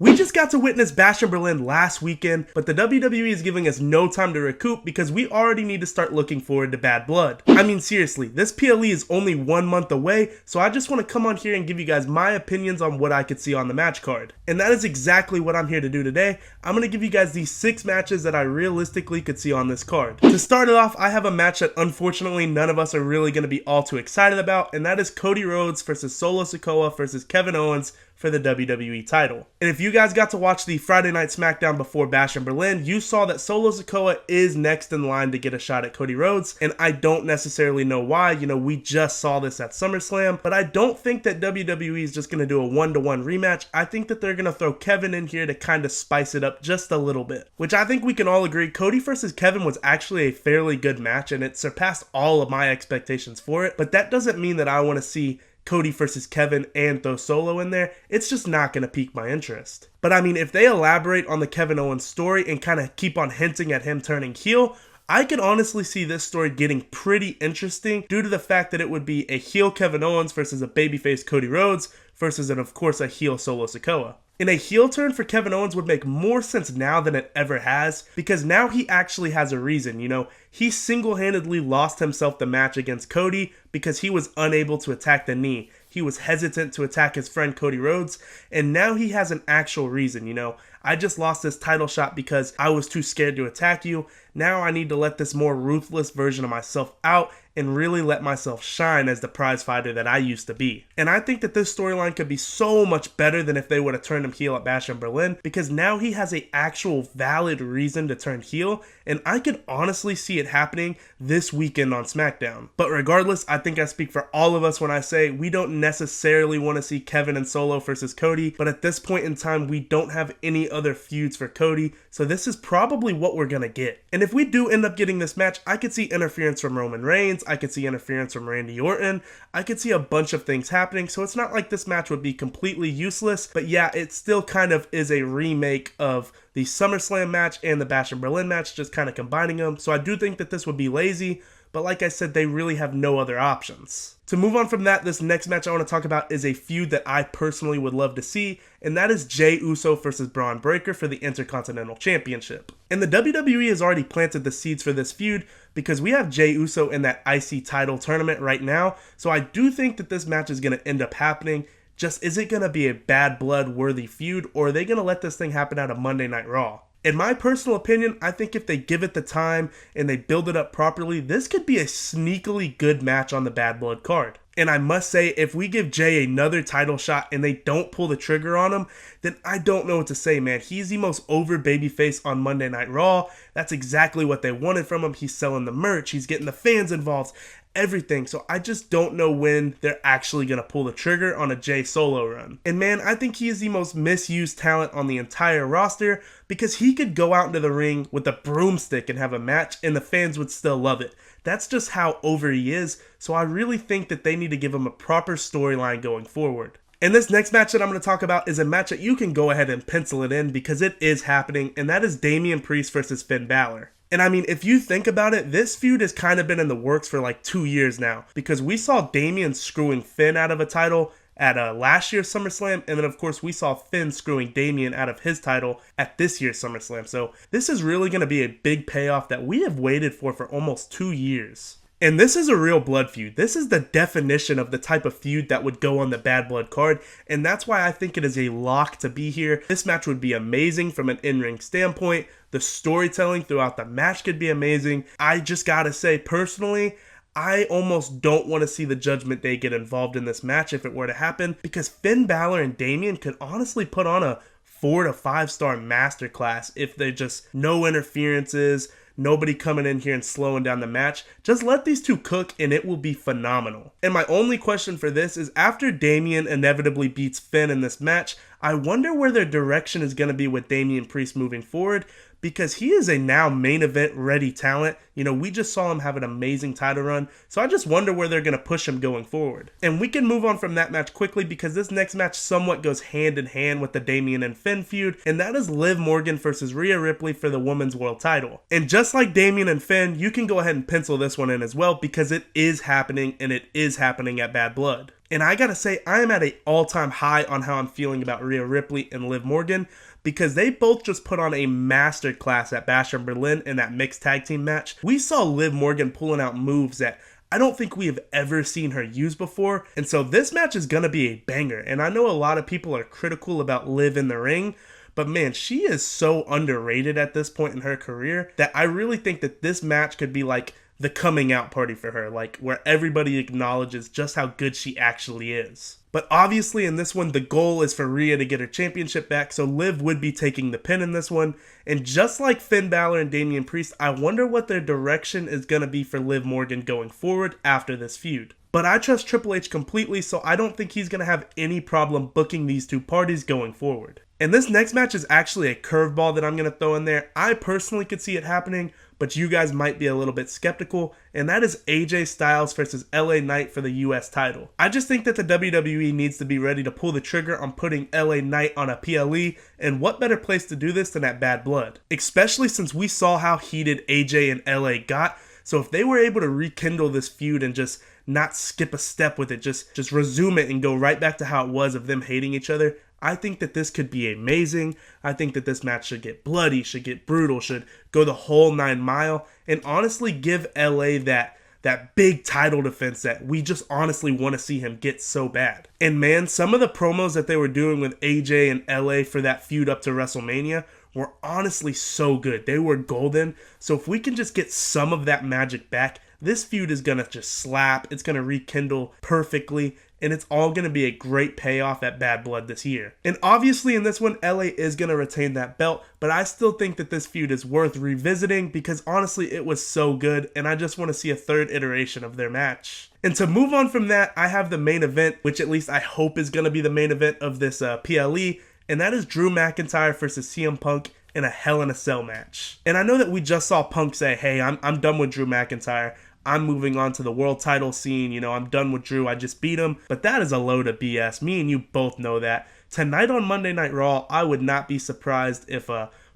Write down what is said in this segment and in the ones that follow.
We just got to witness Bash in Berlin last weekend, but the WWE is giving us no time to recoup because we already need to start looking forward to Bad Blood. I mean, seriously, this PLE is only 1 month away, so I just want to come on here and give you guys my opinions on what I could see on the match card. And that is exactly what I'm here to do today. I'm going to give you guys these 6 matches that I realistically could see on this card. To start it off, I have a match that unfortunately none of us are really going to be all too excited about, and that is Cody Rhodes versus Solo Sikoa versus Kevin Owens for the WWE title. And if you guys got to watch the Friday Night SmackDown before Bash in Berlin, you saw that Solo Sikoa is next in line to get a shot at Cody Rhodes, and I don't necessarily know why. You know, we just saw this at SummerSlam, but I don't think that WWE is just going to do a 1-to-1 rematch. I think that they're going to throw Kevin in here to kind of spice it up just a little bit, which I think we can all agree Cody versus Kevin was actually a fairly good match, and it surpassed all of my expectations for it, but that doesn't mean that I want to see Cody versus Kevin and throw Solo in there. It's just not going to pique my interest. But I mean, if they elaborate on the Kevin Owens story and kind of keep on hinting at him turning heel, I can honestly see this story getting pretty interesting due to the fact that it would be a heel Kevin Owens versus a babyface Cody Rhodes versus, and of course, a heel Solo Sikoa. And a heel turn for Kevin Owens would make more sense now than it ever has, because now he actually has a reason. You know, he single-handedly lost himself the match against Cody because he was unable to attack the knee. He was hesitant to attack his friend Cody Rhodes, and now he has an actual reason. You know, I just lost this title shot because I was too scared to attack you. Now I need to let this more ruthless version of myself out and really let myself shine as the prize fighter that I used to be. And I think that this storyline could be so much better than if they would have turned him heel at Bash in Berlin, because now he has an actual valid reason to turn heel, and I could honestly see it happening this weekend on SmackDown. But regardless, I think I speak for all of us when I say we don't necessarily want to see Kevin and Solo versus Cody, but at this point in time, we don't have any other feuds for Cody, so this is probably what we're gonna get. And if we do end up getting this match, I could see interference from Roman Reigns, I could see interference from Randy Orton, I could see a bunch of things happening, so it's not like this match would be completely useless, but yeah, it still kind of is a remake of the SummerSlam match and the Bash in Berlin match, just kind of combining them, so I do think that this would be lazy, but like I said, they really have no other options. To move on from that, this next match I want to talk about is a feud that I personally would love to see, and that is Jey Uso versus Bron Breakker for the Intercontinental Championship. And the WWE has already planted the seeds for this feud because we have Jey Uso in that IC title tournament right now, so I do think that this match is going to end up happening. Just, is it going to be a Bad Blood worthy feud, or are they going to let this thing happen out of Monday Night Raw? In my personal opinion, I think if they give it the time and they build it up properly, this could be a sneakily good match on the Bad Blood card. And I must say, if we give Jey another title shot and they don't pull the trigger on him, then I don't know what to say, man. He's the most over babyface on Monday Night Raw. That's exactly what they wanted from him. He's selling the merch. He's getting the fans involved. Everything. So I just don't know when they're actually going to pull the trigger on a Jey Solo run. And man, I think he is the most misused talent on the entire roster because he could go out into the ring with a broomstick and have a match and the fans would still love it. That's just how over he is. So I really think that they need to give him a proper storyline going forward. And this next match that I'm going to talk about is a match that you can go ahead and pencil it in because it is happening, and that is Damian Priest versus Finn Balor. And I mean, if you think about it, this feud has kind of been in the works for like 2 years now, because we saw Damian screwing Finn out of a title at last year's SummerSlam, and then of course we saw Finn screwing Damian out of his title at this year's SummerSlam. So this is really going to be a big payoff that we have waited for almost 2 years. And this is a real blood feud. This is the definition of the type of feud that would go on the Bad Blood card, and that's why I think it is a lock to be here. This match would be amazing from an in-ring standpoint. The storytelling throughout the match could be amazing. I just gotta say, personally, I almost don't want to see the Judgment Day get involved in this match if it were to happen, because Finn Balor and Damian could honestly put on a 4 to 5 star masterclass if they just no interferences, nobody coming in here and slowing down the match. Just let these two cook and it will be phenomenal. And my only question for this is, after Damian inevitably beats Finn in this match, I wonder where their direction is going to be with Damian Priest moving forward, because he is a now main event ready talent. You know, we just saw him have an amazing title run, so I just wonder where they're going to push him going forward. And we can move on from that match quickly because this next match somewhat goes hand in hand with the Damian and Finn feud, and that is Liv Morgan versus Rhea Ripley for the Women's World title. And just like Damian and Finn, you can go ahead and pencil this one in as well because it is happening, and it is happening at Bad Blood. And I gotta say, I am at an all-time high on how I'm feeling about Rhea Ripley and Liv Morgan, because they both just put on a masterclass at Bash in Berlin in that mixed tag team match. We saw Liv Morgan pulling out moves that I don't think we have ever seen her use before, and so this match is gonna be a banger. And I know a lot of people are critical about Liv in the ring, but man, she is so underrated at this point in her career that I really think that this match could be like the coming out party for her, like where everybody acknowledges just how good she actually is. But obviously in this one, the goal is for Rhea to get her championship back, so Liv would be taking the pin in this one. And just like Finn Balor and Damian Priest, I wonder what their direction is going to be for Liv Morgan going forward after this feud. But I trust Triple H completely, so I don't think he's going to have any problem booking these two parties going forward. And this next match is actually a curveball that I'm going to throw in there. I personally could see it happening, but you guys might be a little bit skeptical, and that is AJ Styles versus LA Knight for the US title. I just think that the WWE needs to be ready to pull the trigger on putting LA Knight on a PLE, and what better place to do this than at Bad Blood? Especially since we saw how heated AJ and LA got, so if they were able to rekindle this feud and just not skip a step with it, just resume it and go right back to how it was of them hating each other, I think that this could be amazing. I think that this match should get bloody, should get brutal, should go the whole 9 mile, and honestly give LA that big title defense that we just honestly want to see him get so bad. And man, some of the promos that they were doing with AJ and LA for that feud up to WrestleMania were honestly so good. They were golden. So if we can just get some of that magic back, this feud is going to just slap. It's going to rekindle perfectly, and it's all going to be a great payoff at Bad Blood this year. And obviously in this one, LA is going to retain that belt, but I still think that this feud is worth revisiting because honestly it was so good, and I just want to see a third iteration of their match. And to move on from that, I have the main event, which at least I hope is going to be the main event of this PLE, and that is Drew McIntyre versus CM Punk in a Hell in a Cell match. And I know that we just saw Punk say, hey, I'm done with Drew McIntyre. I'm moving on to the world title scene. You know, I'm done with Drew. I just beat him. But that is a load of BS. Me and you both know that. Tonight on Monday Night Raw, I would not be surprised if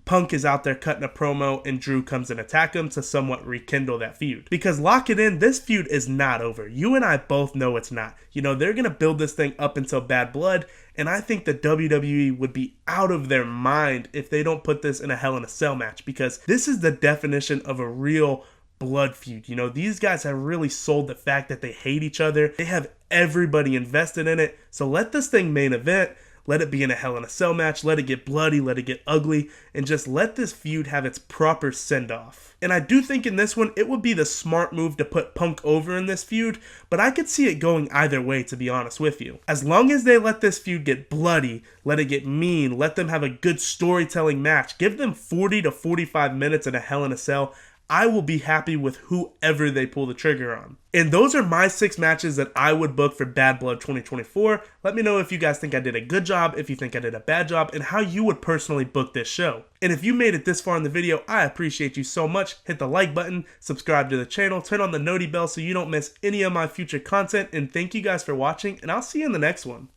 Punk is out there cutting a promo and Drew comes and attack him to somewhat rekindle that feud. Because lock it in, this feud is not over. You and I both know it's not. You know, they're going to build this thing up until Bad Blood, and I think the WWE would be out of their mind if they don't put this in a Hell in a Cell match, because this is the definition of a real blood feud. You know, these guys have really sold the fact that they hate each other. They have everybody invested in it. So let this thing main event. Let it be in a Hell in a Cell match. Let it get bloody. Let it get ugly. And just let this feud have its proper send-off. And I do think in this one, it would be the smart move to put Punk over in this feud, but I could see it going either way, to be honest with you. As long as they let this feud get bloody, let it get mean, let them have a good storytelling match, give them 40 to 45 minutes in a Hell in a Cell, I will be happy with whoever they pull the trigger on. And those are my 6 matches that I would book for Bad Blood 2024. Let me know if you guys think I did a good job, if you think I did a bad job, and how you would personally book this show. And if you made it this far in the video, I appreciate you so much. Hit the like button, subscribe to the channel, turn on the noti bell so you don't miss any of my future content, and thank you guys for watching, and I'll see you in the next one.